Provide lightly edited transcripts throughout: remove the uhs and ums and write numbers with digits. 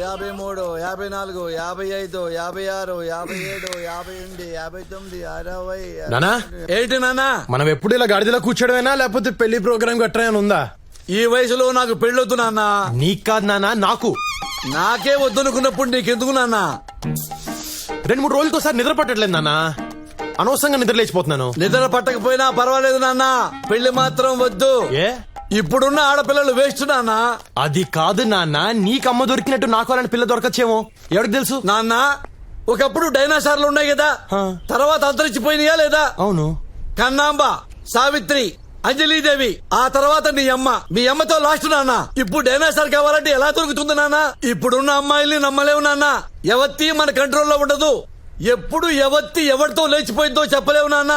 53, 54, 55, 56, 57, 58, 59, 60. నానా ఏంటి నాన్నా? మనం ఎప్పుడు ఇలా గాడిదలో కూర్చోడమేనా లేకపోతే పెళ్లి ప్రోగ్రామ్ గట్రా ఉందా? ఈ వయసులో నాకు పెళ్ళొద్దు నాన్న. నీకు కాదు నానా, నాకు. నాకే వద్దనుకున్నప్పుడు నీకెందుకు నాన్న? 2-3 రోజులకోసారి నిద్ర పట్టట్లేదు నానా, అనవసరంగా నిద్ర లేచిపోతున్నాను. నిద్ర పట్టకపోయినా పర్వాలేదు నాన్న, పెళ్లి మాత్రం వద్దు. ఏ ఇప్పుడున్న ఆడపిల్లలు వేస్ట్ నాన్న. అది కాదు నాన్న, నీకమ్మ దొరికినట్టు నాకు అలాంటి పిల్ల దొరకచ్చేమో, ఎవరికి తెలుసు? నాన్న, ఒకప్పుడు డైనాసార్లు ఉన్నాయి కదా, తర్వాత అంతరించిపోయినాయా లేదా? అవును. కన్నాంబ, సావిత్రి, అంజలీదేవి, ఆ తర్వాత నీ అమ్మ. మీ అమ్మతో లాస్ట్ నాన్న. ఇప్పుడు డైనాసార్ కావాలంటే ఎలా దొరుకుతుంది నాన్న? ఇప్పుడున్న అమ్మాయిల్ని నమ్మలేవు నాన్న. ఎవత్తి మన కంట్రోల్లో ఉండదు. ఎప్పుడు ఎవత్తి ఎవరితో లేచిపోయిందో చెప్పలేవు నాన్న.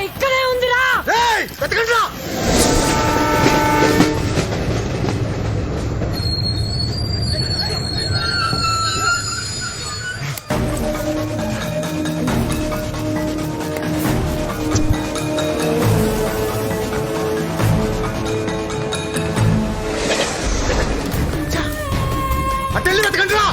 ఇక్కడే ఉందిరా. అటెళ్ళి వెతకండి రా.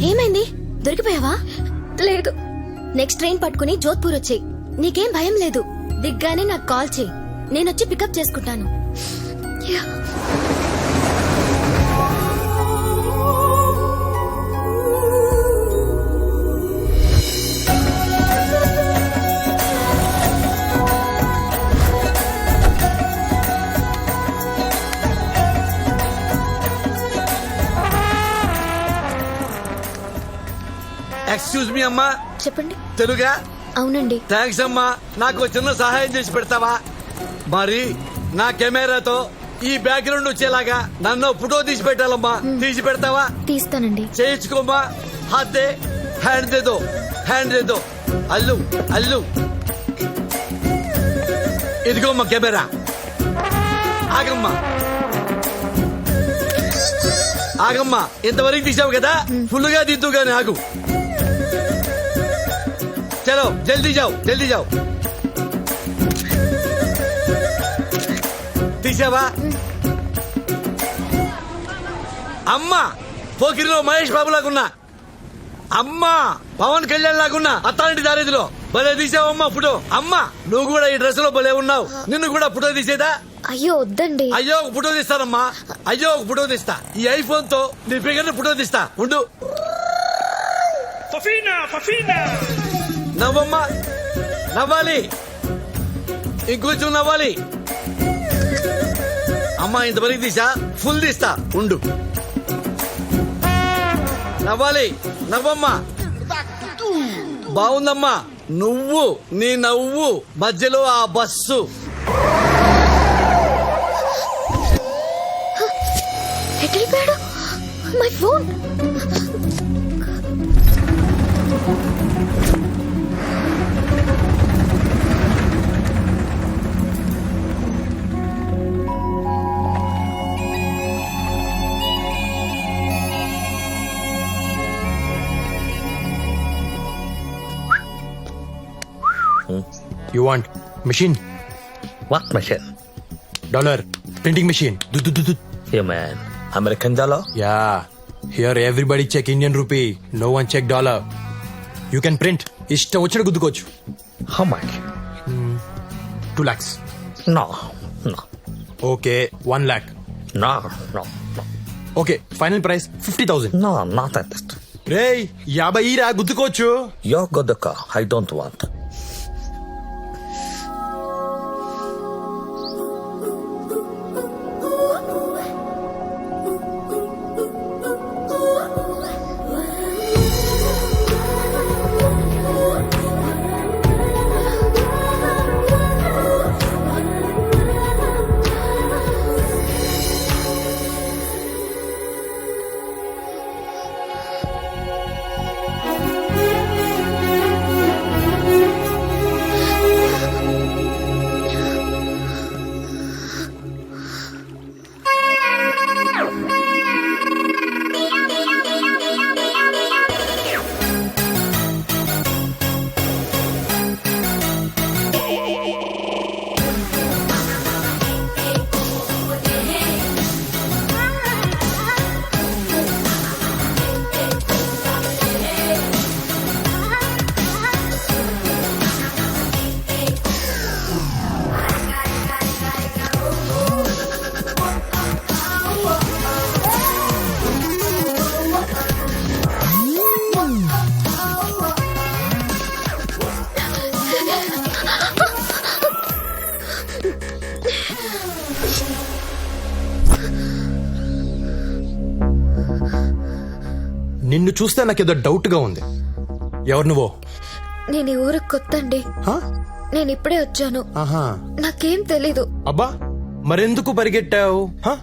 ఏమైంది? దొరికిపోయావా? లేదు. నెక్స్ట్ ట్రైన్ పట్టుకుని జోధ్పూర్ వచ్చేయ్. నీకేం భయం లేదు. దిగ్గానే నాకు కాల్ చేయి, నేనొచ్చి పికప్ చేసుకుంటాను. ఎక్స్క్యూజ్ మీ అమ్మా. చెప్పండి. తెలుగా? అవునండి. థ్యాంక్స్ అమ్మా. నాకు చిన్న సహాయం చేసి పెడతావా? మరి నా కెమెరాతో ఈ బ్యాక్గ్రౌండ్ వచ్చేలాగా నన్ను ఫోటో తీసి పెట్టాలమ్మా. తీసి పెడతావా? తీస్తానండి. చేయించుకోమ్మా. హాత్ దే, హ్యాండ్ దేదో, హ్యాండ్ దేదో. అల్లు అల్లు. ఇదిగోమ్మా కెమెరా. ఆగమ్మా ఆగమ్మా. ఇంతవరకు తీసావు కదా, ఫుల్ గా దిద్దు గాని ఆగు. చలో జల్దీ జాओ, జల్దీ జాओ. తీసావా? అమ్మా పోకిరిలో మహేష్ బాబు లాగున్నా, అమ్మా పవన్ కళ్యాణ్ లాగున్నా, అత్తాంటి దారేదిలో భలే తీసావమ్మా ఫోటో. అమ్మా నువ్వు కూడా ఈ డ్రెస్ లో భలే ఉన్నావు. నిన్ను కూడా ఫోటో తీసేదా? అయ్యో వద్దండి. అయ్యో ఒక ఫోటో తీస్తానమ్మా. అయ్యో ఒక ఫోటో తీస్తా. ఈ ఐఫోన్ తో నీ ఫిగర్ ఫోటో తీస్తా. ఉండు. నవ్వమ్మా, నవ్వాలి, ఇంకొంచెం నవ్వాలి. అమ్మా ఇంతవరకు తీసా, ఫుల్ తీస్తా. ఉండు. నవ్వాలి, నవ్వమ్మా. బాగుందమ్మా. నువ్వు నీ నవ్వు మధ్యలో ఆ బస్సు. ఎక్కడిపోయాడు? My phone. You want machine? What machine? Dollar printing machine. Yeah, man. American dollar? Yeah. Here everybody check Indian rupee. No one check dollar. You can print. ఇష్టం వచ్చిన గుద్దుకోవచ్చు. How much? 2 lakhs. No. Okay, 1 lakh. No. Okay, final price 50,000. No, not at that. రేయ్ 50 రా గుద్దుకోవచ్చు. You're good the car. I don't want. నిన్ను చూస్తే నాకేదో doubt గా ఉంది. ఎవరు నువ్వు? నేను ఈ ఊరికి కొత్త అండి. హా? నేను ఇప్పుడే వచ్చాను. ఆహా. నాకేం తెలీదు. అబ్బా, మరెందుకు పరిగెట్టావు? హా?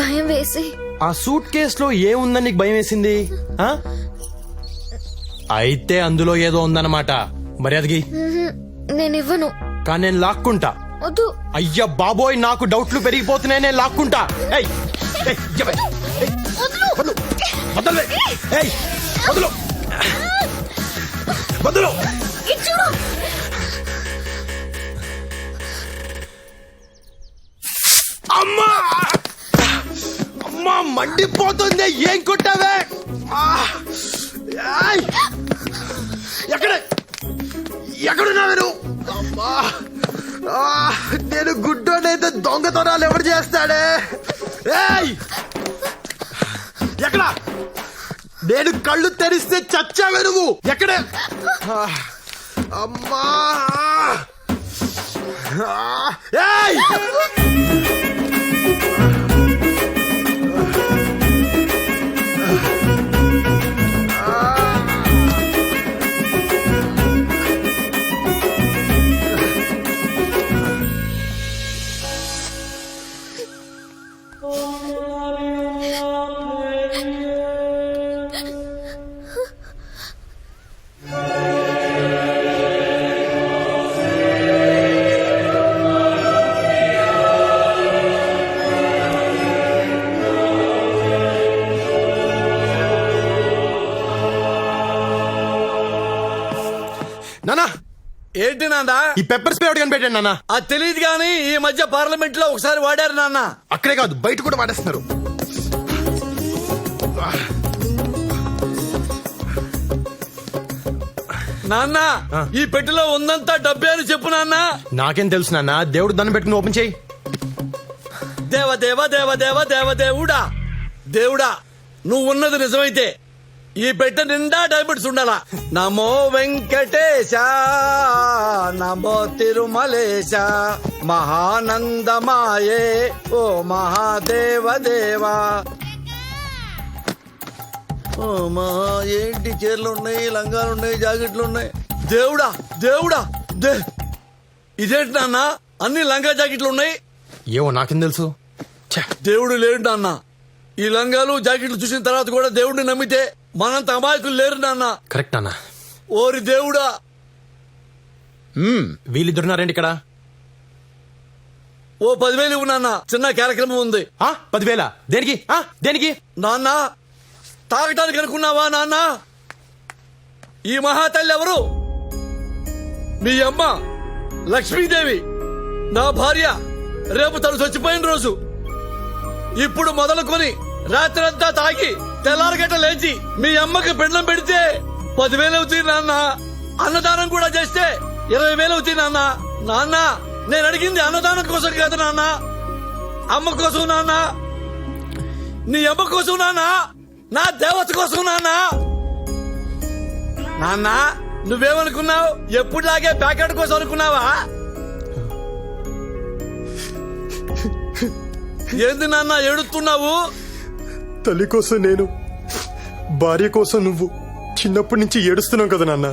భయం వేసి. ఆ సూట్ కేసులో ఏముందని నీకు భయం వేసింది? హా? అయితే అందులో ఏదో ఉందన్నమాట. మర్యాదకి నేను ఇవ్వను. కానీ నేను లాక్కుంటా. వద్దు. అయ్యా బాబోయ్, నాకు డౌట్లు పెరిగిపోతున్నాయి. నేను లాక్కుంటా. ఏయ్, ఏయ్, ఇవ్వ. ఏయ్, వదలు. వదలు. ఏయ్, వదలు. వదలు. ఇది చూడు. అమ్మా, అమ్మా, మండిపోతుంది. ఏం కొట్టావే? ఏయ్, ఎక్కడున్నావు నువ్వు? అమ్మా, నేను గుడ్డోనైతే దొంగతనాలు ఎవరు చేస్తాడే? ఏయ్, ఎక్కడ? నేను కళ్ళు తెరిస్తే చచ్చావే నువ్వు. ఎక్కడ? అమ్మా, ఏయ్, నానా, ఏంటి నాన్న? ఈ పెప్పర్ స్ప్రే ఒకటి కనిపెట్టాను నాన్న. అది తెలియదు కానీ ఈ మధ్య పార్లమెంట్ లో ఒకసారి వాడారు నాన్న. అక్కడే కాదు, బయట కూడా వాడేస్తున్నారు. నాన్న, ఈ పెట్టెలో ఉందంతా డబ్బే అని చెప్పు నాన్న. నాకేం తెలుసు నాన్న. దేవుడు దాన్ని పెట్టుకుని ఓపెన్ చేయి. దేవ దేవ దేవ దేవ దేవ దేవుడా, దేవుడా, నువ్వు ఉన్నది నిజమైతే ఈ పెట్టె నిండా డైమండ్స్ ఉండాలా. నమో వెంకటేశ, నమో తిరుమలేశ, మహానందమాయే ఓ మహాదేవ దేవా. ఓ మా, ఏంటి చీరలు ఉన్నాయి, లంగాలు ఉన్నాయి, జాకెట్లు ఉన్నాయి. దేవుడా దేవుడా, ఇదేంటి నాన్న అన్ని లంగా జాకెట్లు ఉన్నాయి? ఏవో నాకేం తెలుసు. ఛే, దేవుడు లేడు నాన్న. ఈ లంగాలు జాకెట్లు చూసిన తర్వాత కూడా దేవుడిని నమ్మితే మనంత అమాయకులు లేరు నాన్న. కరెక్ట్ నాన్న. ఓరి దేవుడా. వీళ్ళిద్దరున్నారేంటి ఇక్కడ? ఓ 10,000 ఇవ్వు నాన్న, చిన్న కార్యక్రమం ఉంది. 10,000? దేనికి? దేనికి? నాన్న, తాగటానికి అనుకున్నావా నాన్న? ఈ మహాతల్లి ఎవరు? మీ అమ్మ లక్ష్మీదేవి, నా భార్య. రేపు తను చచ్చిపోయిన రోజు. ఇప్పుడు మొదలుకొని రాత్రంతా తాగి తెల్లారగట్ట లేచి మీ అమ్మకి పెండ్లం పెడితే 10,000 అవుతుంది నాన్న. అన్నదానం కూడా చేస్తే 20,000 అవుతుంది నాన్న. నాన్న, నేను అడిగింది అన్నదానం కోసం కాదు నాన్న, అమ్మ కోసం నాన్న. నీ అమ్మ కోసం నాన్న, నా దేవత కోసం నాన్న. నాన్న, నువ్వేమనుకున్నావు? ఎప్పుడులాగే ప్యాకెట్ కోసం అనుకున్నావా? ఏంది నాన్న ఏడుస్తున్నావు? తల్లి కోసం నేను, భార్య కోసం నువ్వు చిన్నప్పటి నుంచి ఏడుస్తున్నావు కదా నాన్న.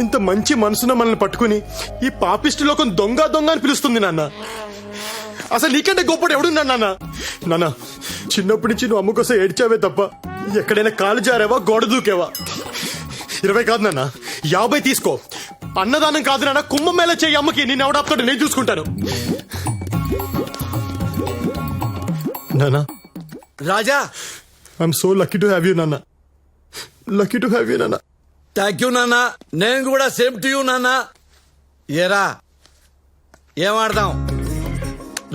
ఇంత మంచి మనసున మనల్ని పట్టుకుని ఈ పాపిష్టి లోకం దొంగ దొంగ అని పిలుస్తుంది నాన్న. అసలు నీకంటే గొప్పడు ఎవడున్నా నాన్న? నాన్న, చిన్నప్పటి నుంచి నువ్వు అమ్మ కోసం ఏడ్చావే తప్ప ఎక్కడైనా కాలు జారావా, గోడ దూకేవా? 20 కాదు నాన్న, 50 తీసుకో. అన్నదానం కాదు నాన్న, కుంభమేళ చేయి అమ్మకి. నేను ఎవడాపుతాడు, నేను చూసుకుంటాను. నాన్న, రాజా, I'm so lucky to have you నాన్న. లక్కీ టు హ్యావ్ యూ నాన్న. థ్యాంక్ యూ నాన్న. నేను కూడా సేమ్ టు యూ నాన్న. ఏరా, ఏమాడదాం?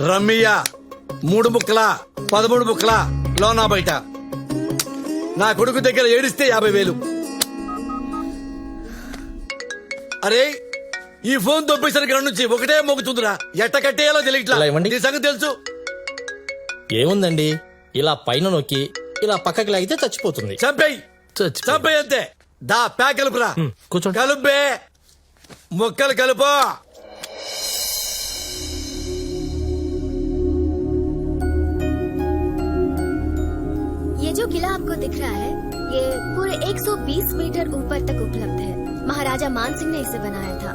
రమ్మియా 3 ముక్కల 13 ముక్కల లోనా బయట. నా కొడుకు దగ్గర ఏడిస్తే 50,000. అరే, ఈ ఫోన్ దొబ్బేసరికి నుంచి ఒకటే మోగుతుందిరా. ఎట్ట కట్టేయాలో తెలియట్లా. ఇలా ఇవ్వండి. నీ సంగతి తెలుసు. ఏముందండి, ఇలా పైన నొక్కి ఇలా పక్కకి లాగితే చచ్చిపోతుంది. చంపేయి, చంపేయి అంతే. దా ప్యాక్ కలుపురా. కూర్చోండి. కలుపే, ముక్కలు కలుపు. किला आपको दिख रहा है, ये पूरे 120 मीटर ऊपर तक उपलब्ध है। महाराजा मान सिंह ने इसे बनाया था।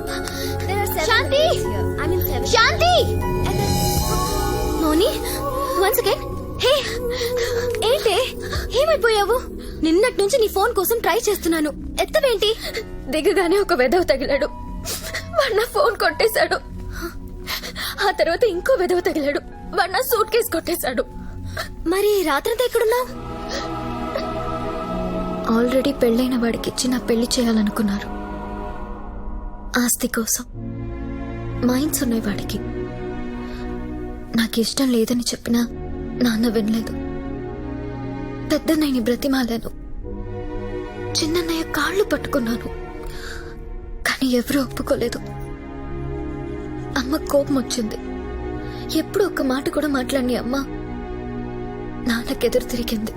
There are seven Shanti! gates here. I mean seven. Shanti And then- Moni once again. హే ఏంటి ఏమైపోయావు? నిన్నటి నుంచి నీ ఫోన్ కోసం ట్రై చేస్తున్నాను, ఎత్తవేంటి? దిగగానే ఒక వెధవ తగిలాడు, వాడు నా ఫోన్ కొట్టేశాడు. ఆ తర్వాత ఇంకో వెధవ తగిలాడు, వాడు నా సూట్ కేసు కొట్టేశాడు. మరి రాత్రంతా ఎక్కడున్నావు? ఆల్రెడీ పెళ్ళైన వాడికిచ్చి నా పెళ్లి చేయాలనుకున్నారు. ఆస్తి కోసం మైండ్స్ ఉన్నాయి వాడికి. నాకు ఇష్టం లేదని చెప్పినా నాన్న వినలేదు. పెద్దన్నయ్యని బ్రతిమాలాను, చిన్నన్నయ్య కాళ్ళు పట్టుకున్నాను, కానీ ఎవరూ ఒప్పుకోలేదు. అమ్మ కోపం వచ్చింది. ఎప్పుడు ఒక్క మాట కూడా మాట్లాడిని అమ్మ నాన్నకెదురు తిరిగింది.